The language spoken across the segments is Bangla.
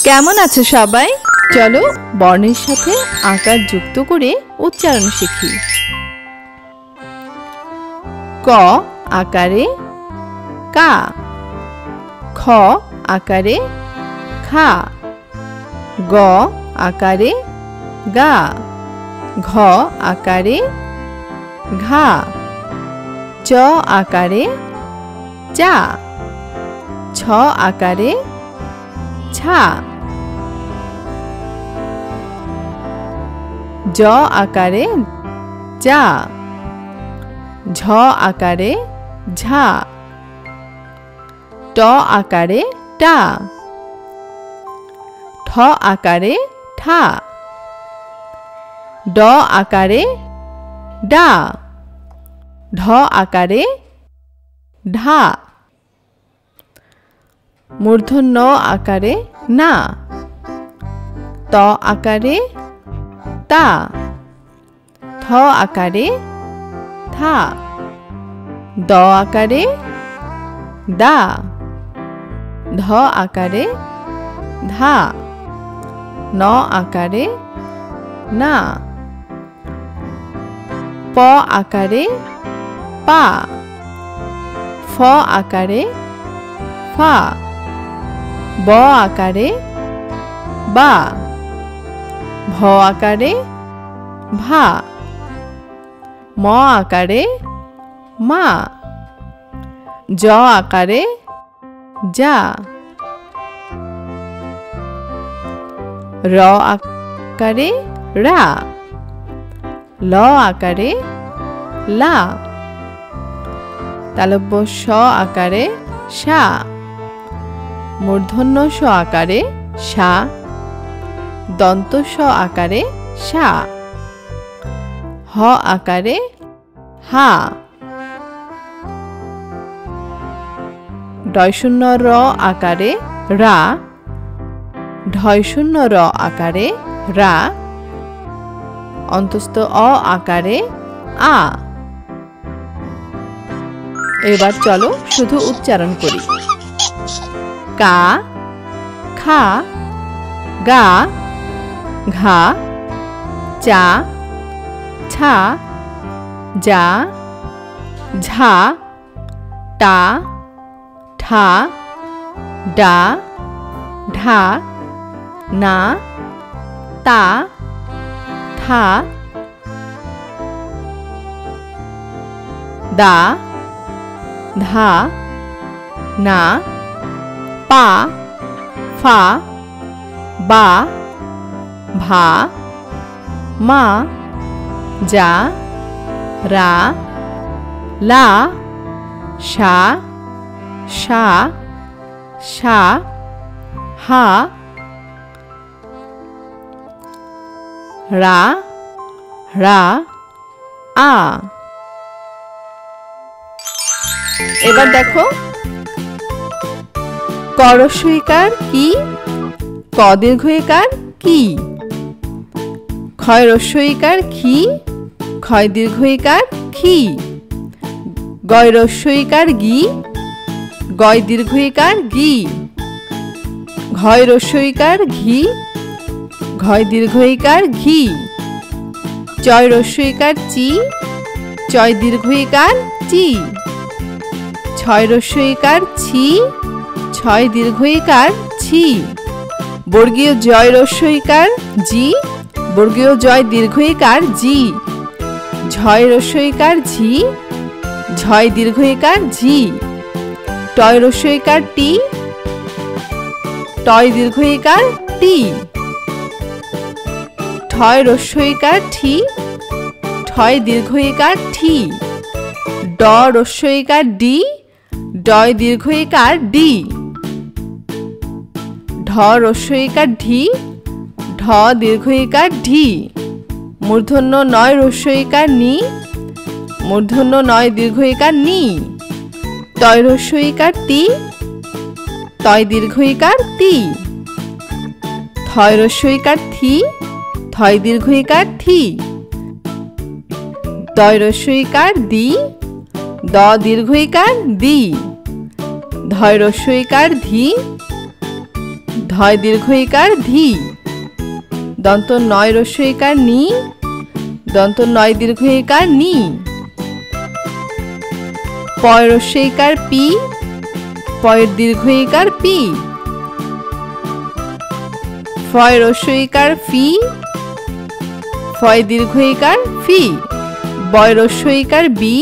কেমন আছো সবাই? চলো বর্ণের সাথে আকার যুক্ত করে উচ্চারণ শিখি। ক আকারে কা, খ আকারে খা, গ আকারে গা, ঘ আকারে ঘা, চ আকারে চা, ছ আকারে ছা, জ আকারে যা, ঝ আকারে ঝা, ট আকারে টা, ঠ আকারে ঠা, ড আকারে ডা, ঢ আকারে ঢা, মূর্ধন্য আকারে না, ত আকারে তা, থ আকারে থা, দ আকারে দা, ধ আকারে ধা, ন আকারে না, প আকারে পা, ফ আকারে ফা, ব আকারে বা, ভ আকারে ভা, ম আকারে মা, জ আকারে যা, র আকারে রা, ল আকারে লা, তালব্য স আকারে সা, মূর্ধন্য স আকারে সা, দন্ত স আকারে সা, হ আকারে হা, ঢয়শূন্য র আকারে রা, ঢয়শূন্য র আকারে রা, অন্তস্থ অ আকারে আ। এবার চলো শুধু উচ্চারণ করি। কা, খা, গা, ঘা, চা, ছা, যা, ঝা, টা, ঠা, ডা, ঢা, না, তা, থা, দা, ধা, না, পা, ফা, বা, ভা, মা, যা, রা, লা, সা, সা, সা, হা, রা, রা, আ। এবার দেখো ক রস্বইকার কি, ক দীর্ঘইকার কি, ক্ষয় রস্বইকার খি, ক্ষয় দীর্ঘইকার খি, গয় রস্বইকার গি, গয় দীর্ঘইকার গি, ঘয় রস্বইকার ঘি, ঘয় দীর্ঘইকার ঘি, চয় রস্বইকার চি, চয় দীর্ঘইকার চি, ছয় রস্বইকার ছি, ছয় দীর্ঘইকার ছি, বর্গীয় জয় রস্বইকার জি, বর্গীয় জয় দীর্ঘইকার জি, ঝয় রস্বইকার ঝি, ঝয় দীর্ঘইকার ঝি, টয় রস্বইকার টি, টয় দীর্ঘইকার টি, ঠয় রস্বইকার ঠি, ঠয় দীর্ঘইকার ঠি, ড রস্বইকার ডি, ডয় দীর্ঘইকার ডি, ঢ রস্বইকার ঢি, ঢ দীর্ঘইকার ঢি, মূর্ধন্য নয় রস্বইকার নি, মূর্ধন্য নয় দীর্ঘইকার নি, তয় রস্বইকার তি, তয় দীর্ঘইকার তি, থয় রস্বইকার থি, থয় দীর্ঘইকার থি, দয় রস্বইকার দি, দ দীর্ঘইকার দি, ধয় রস্বইকার ধি, ध ধয় দীর্ঘ ইকার ধি, দন্ত নয় রস্য ইকার নি, দন্ত নয় দীর্ঘ ইকার নি, পয় রস্য ইকার পি, পয়ের দীর্ঘ ইকার পি, ফয় রস্য ইকার ফি, ফয় দীর্ঘ ইকার ফি, বয় রস্য ইকার বি,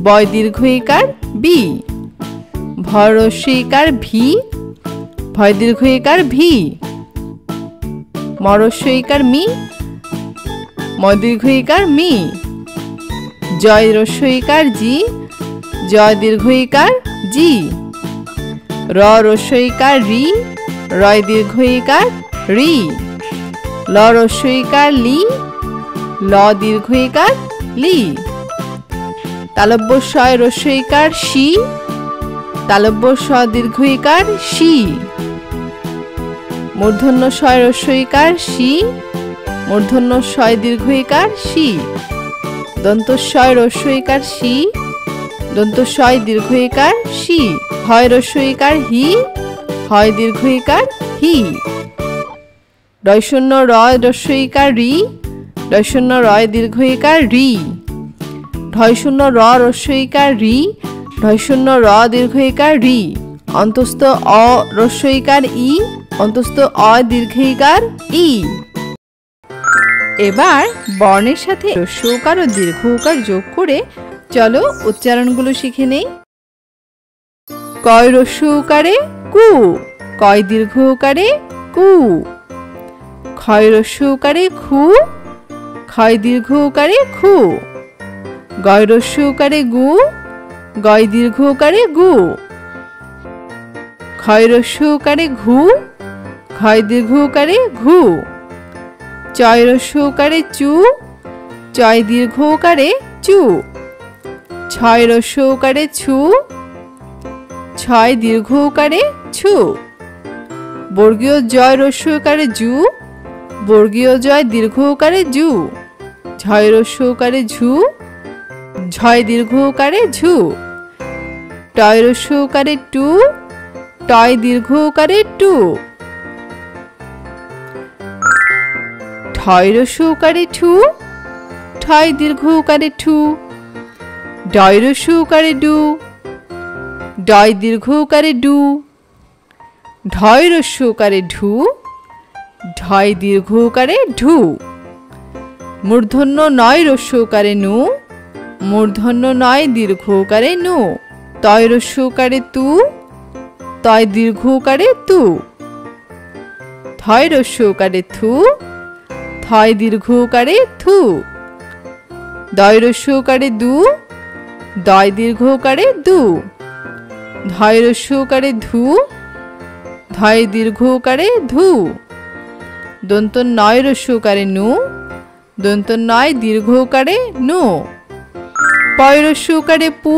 বয় দীর্ঘ ইকার বি, ভয় রস্য ইকার ভি, ভয় দীর্ঘ ইকার ভি, মরস্য ইকার মি, ময় দীর্ঘ ইকার মি, জয় রস্য ইকার জি, জয় দীর্ঘ ইকার জি, র রস্য ইকার রি, রয় দীর্ঘ ইকার রি, ল রস্য ইকার লি, ল দীর্ঘ ইকার লি, তালব্য শয় রস্য ইকার শি, তালব্য স দীর্ঘ ইকার শি, মূর্ধন্য শয় রস্য ইকার শি, মূর্ধন্য শয় দীর্ঘ ইকার শি, দন্তস্বয় রস্য ইকার শি, দন্তস্বয় দীর্ঘ ইকার শি, হয় রস্য ইকার হি, হয় দীর্ঘ ইকার হি, ডয়শূন্য রয় রস্য ইকার রি, ডয়শূন্য রয় দীর্ঘ ইকার রি, ঢয়শূন্য র রস্য ইকার রি, ঢয়শূন্য র দীর্ঘ ইকার রি, অন্তস্থ অ রস্য ইকার ই, অন্তস্থ অ দীর্ঘ ইকার ই। এবার বর্ণের সাথে রস্য উকার ও দীর্ঘ উকার যোগ করে চলো উচ্চারণগুলো শিখে নেই। কয় রস্য উকারে কু, কয় দীর্ঘ উকারে কু, ক্ষয় রস্য উকারে খু, ক্ষয় দীর্ঘ উকারে খু, গয় রস্য উকারে গু, গয় দীর্ঘ উকারে গু, ক্ষয় রস্য উকারে ঘু, ক্ষয় দীর্ঘ উকারে ঘু, চয় রস্য উকারে চু, চয় দীর্ঘ উকারে চু, ছয় রস্য উকারে ছু, ছয় দীর্ঘ উকারে ছু, বর্গীয় জয় রস্য উকারে জু, বর্গীয় জয় দীর্ঘ উকারে জু, ঝয় রস্য উকারে ঝু, ঝয় দীর্ঘ উকারে ঝু, টয় রস্য উকারে টু, টয় দীর্ঘ উকারে টু, ঠয় রস্য উকারে ঠু, ঠয় দীর্ঘ উকারে ঠু, ডয় রস্য উকারে ডু, ডয় দীর্ঘ উকারে ডু, ঢয় রস্য উকারে ঢু, ঢয় দীর্ঘ উকারে ঢু, মূর্ধন্য নয় রস্য উকারে নু, মূর্ধন্য নয় দীর্ঘ উকারে নু, তয় রস্য উকারে তু, তয় দীর্ঘ উকারে তু, থয় রস্য উকারে থু, থয় দীর্ঘ উকারে থু, দয় রস্য উকারে দু, দয় দীর্ঘ উকারে দু, ধয় রস্য উকারে ধু, ধয় দীর্ঘ উকারে ধু, দন্ত নয় রস্য উকারে নু, দন্ত নয় দীর্ঘ উকারে নু, পয় রস্য উকারে পু,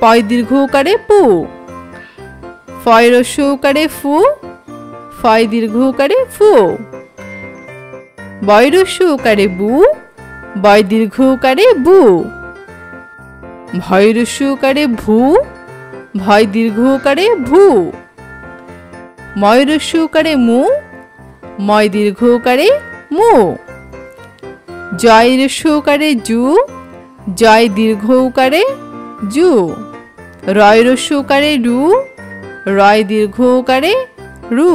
পয় দীর্ঘ উকারে পু, ফয় রস্য উকারে ফু, ফয় দীর্ঘ উকারে ফু, বয় রস্য উকারে বু, বয় দীর্ঘ উকারে বু, ভয় রস্য উকারে ভু, ভয় দীর্ঘ উকারে ভু, ময় রস্য উকারে মু, ময় দীর্ঘ উকারে মু, জয় রস্য উকারে জু, জয় দীর্ঘ উকারে জু, রয় রস্য উকারে রু, রয় দীর্ঘ উকারে রু,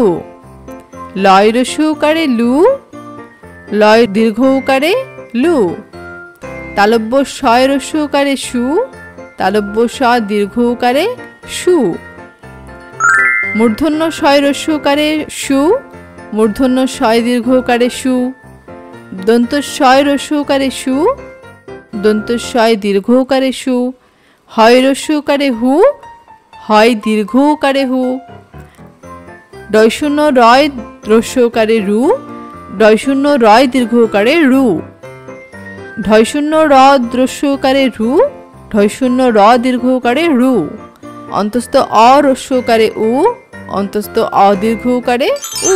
লয় রস্য উকারে লু, লয় দীর্ঘ উকারে লু, তালব্য শয় রস্য উকারে সু, তালব্য স দীর্ঘ উকারে সু, মূর্ধন্য শয় রস্য উকারে সু, মূর্ধন্য শয় দীর্ঘ উকারে সু, দন্ত শয় রস্য উকারে সু, দন্ত শয় দীর্ঘ উকারে সু, হয় রস্য উকারে হু, হয় দীর্ঘ উকারে হু, ডয়শূন্য রয় রস্য উকারে রু, ডয়শূন্য রয় দীর্ঘ উকারে রু, ঢয়শূন্য র রস্য উকারে রু, ঢয়শূন্য র দীর্ঘ উকারে রু, অন্তস্থ অ রস্য উকারে উ, অন্তস্থ অ দীর্ঘ উকারে উ।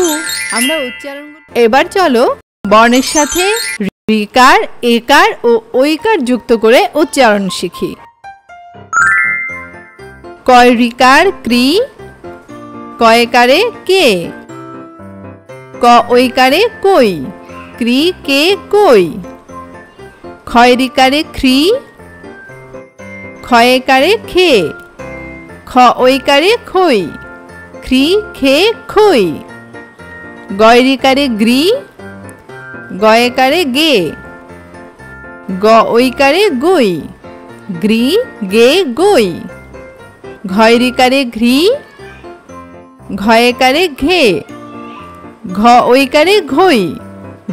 আমরা উচ্চারণ এবার চলো বর্ণের সাথে ঋকার, একার ও ঐকার যুক্ত করে উচ্চারণ শিখি। কয় ঋকার ক্রি, কয়কারে কে, ক ঐকারে কই, ক্রি কে কই। ক্ষয়রিকারে খ্রি, ক্ষয়কারে খে, খ ঐকারে খই, খ্রি খে খই। গয়রিকারে গ্রি, গয়কারে গে, গ ঐকারে গই, গ্রি গে গই। ঘয়রিকারে ঘ্রি, ঘয়কারে ঘে, ঘ ঐকারে ঘই,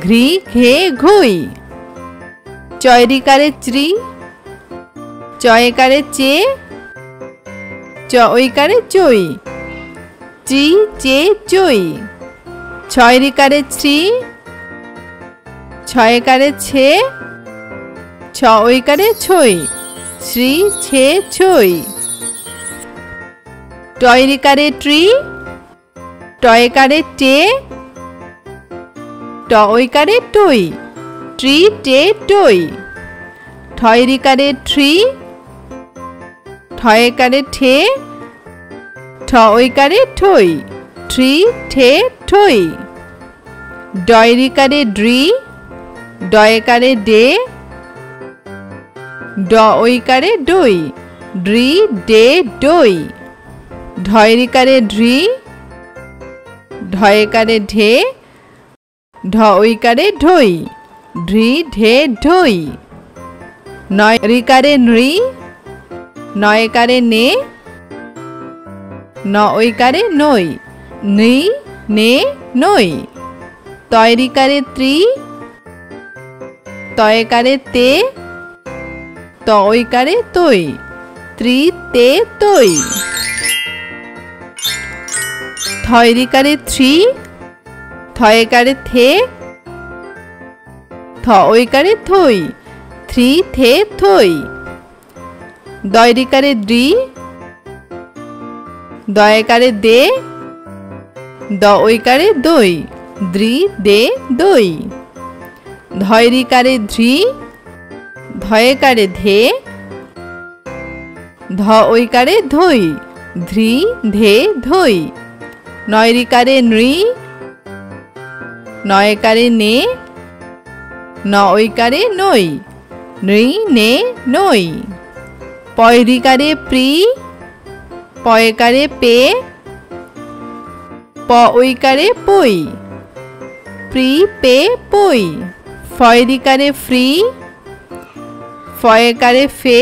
ঘ্রি ঘে ঘই। চয়রিকারে চ্রি, চয়কারে চে, চ ঐকারে চই, চি চে চই। ছয়রিকারে ছি, ছয়কারে ছে, ছ ঐকারে ছই, শ্রী ছে ছই। টয়রিকারে ট্রি, টয়কারে টে, ট ঐকারে টই, ট্রি টে টই। ঠয়রিকারে ট্রি, ঠয়কারে ঠে, ঠ ঐকারে ঠই, ট্রি ঠে ঠই। ডয়রিকারে ড্রি, ডয়কারে ডে, ড ঐকারে ডই, ড্রি ডে ডই। ঢয়রিকারে ঢ্রি, ঢয়কারে ঢে, ঢ ঐকারে ঢই, ঢ্রি ঢে ঢই। নয়রিকারে নৃ, নয়কারে নে, ন ঐকারে নই, নৃ নে নই। তয়রিকারে ত্রি, তয়কারে তে, ত ঐকারে তৈ, ত্রি তে তৈ। থয়রিকারে থ্রি, থয়কারে থে, থ ঐকারে থই, থ্রি থে থই। দয়রিকারে দ্রি, দয়কারে দে, দ ঐকারে দই, দ্রি দে দই। ধয়রিকারে ধ্রি, ধয়কারে ধে, ধ ঐকারে ধই, ধ্রি ধে ধই। নয়রিকারে নৃ, নয়কারে নে, ন ঐকারে নই, নৃ নে নই। পয়রিকারে প্রি, পয়কারে পে, প ঐকারে পই, প্রি পে পই। ফয়রিকারে ফ্রি, ফয়কারে ফে,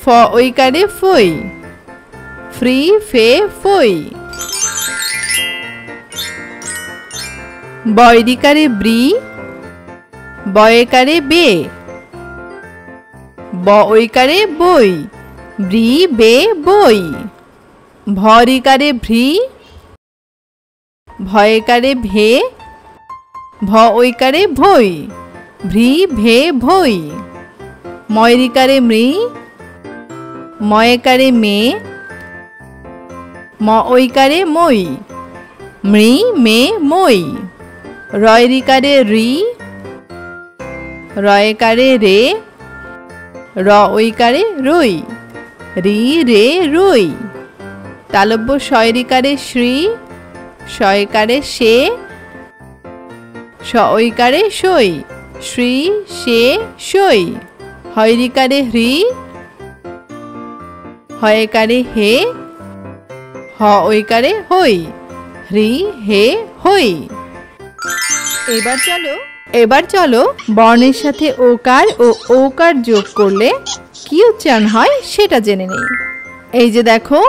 ফ ঐকারে ফই, ফ্রি ফে ফই। বয়রিকারে ব্রি, বয়কারে বে, ব ঐকারে বই, ব্রি বে বই। ভরিকারে ভ্রি, ভয়কারে ভে, ভ ঐকারে ভই, ভ্রি ভে ভই। ময়রিকারে মৃ, ময়কারে মে, ম ঐকারে মই, মৃ মে মই। রয়রিকারে রি, রয়কারে রে, র ঐকারে রই, রি রে রই। তালব্য শয়রিকারে শ্রী, শয়কারে সে, স ঐকারে সই, শ্রী সে সই। হয়রিকারে হ্রি, হয়কারে হে, হ ঐকারে হই, হ্রি হে হই। এবার চলো বর্ণের সাথে ওকার ও ঔকার যোগ করলে কি উচ্চারণ হয় সেটা জেনে নেই। এই যে দেখো,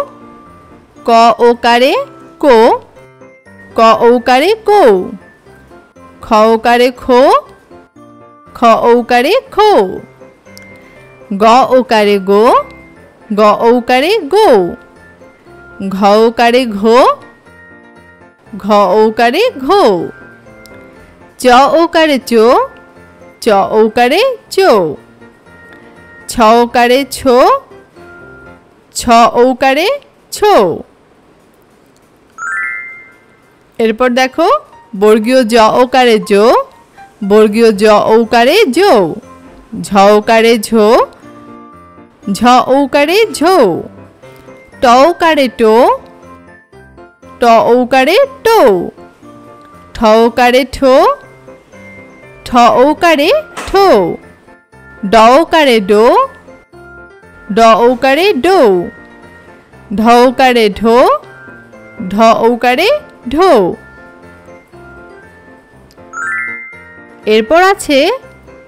ক ওকারে কো, ক ঔকারে কৌ, খ ওকারে খো, খ ঔকারে খো। গ ওকারে গো, গ ঔকারে গো, ঘ ওকারে ঘো, ঘ ঔকারে ঘো। চ ওকারে চো, চ ঔকারে চো, ছ ওকারে ছো, ছ ঔকারে ছো। এরপর দেখো, বর্গীয় জ ওকারে জো, বর্গীয় জ ঔকারে জো, ঝ ওকারে ঝো, ঝ ঔকারে ঝো। ট ওকারে টো, ট ঔকারে টো, ঠ ওকারে ঠো, ঠ ওকারে ঠো, ড ওকারে ডো, ড ওকারে ডো, ঢ ওকারে ঢো, ঢ ওকারে ঢো। এরপর আছে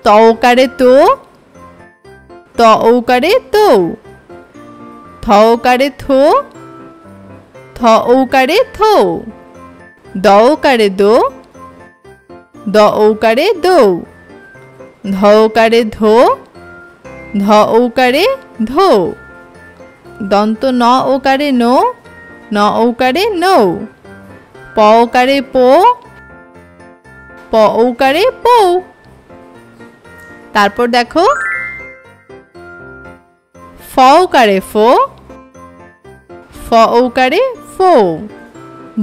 ত ওকারে তো, ত ওকারে তো, থ ওকারে থো, থ ওকারে থো, দ ওকারে দো, দ ওকারে দো, ধ ওকারে ধো, ধ ওকারে ধো, দন্ত ন ওকারে নো, ন ওকারে নো, প ওকারে পো, প ওকারে পো। তারপর দেখো ফ ওকারে ফো, ফ ওকারে ফো,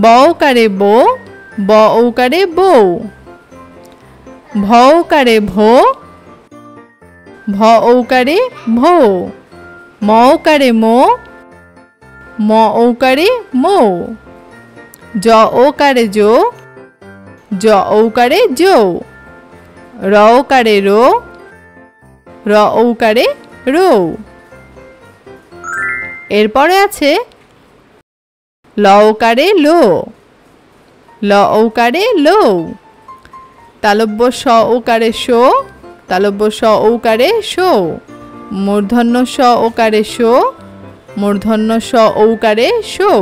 ব ওকারে বো, ব ওকারে বো, ভ ওকারে ভো, ভ ওকারে ভো, ম ওকারে মো, ম ওকারে মো, জ ওকারে জো, জ ওকারে জো, র ওকারে রো, র ওকারে রো। এরপরে আছে ল ওকারে লো, ল ওকারে লো, তালব্য স ওকারে শো, তালব্য স ওকারে শো, মূর্ধন্য স ওকারে শো, মূর্ধন্য স ওকারে শো,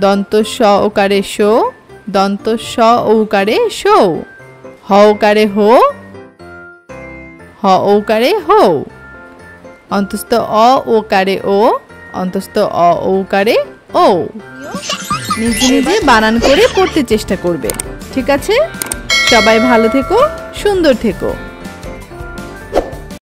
দন্ত স ওকারে শো, দন্ত স ওকারে শো, হ ওকারে হো, হ ওকারে হো, অন্তস্থ অ ওকারে ও, অন্তস্থ অ ওকারে ও। নিজে নিজে বানান করে পড়তে চেষ্টা করবে। ঠিক আছে? সবাই ভালো থেকো, সুন্দর থেকো।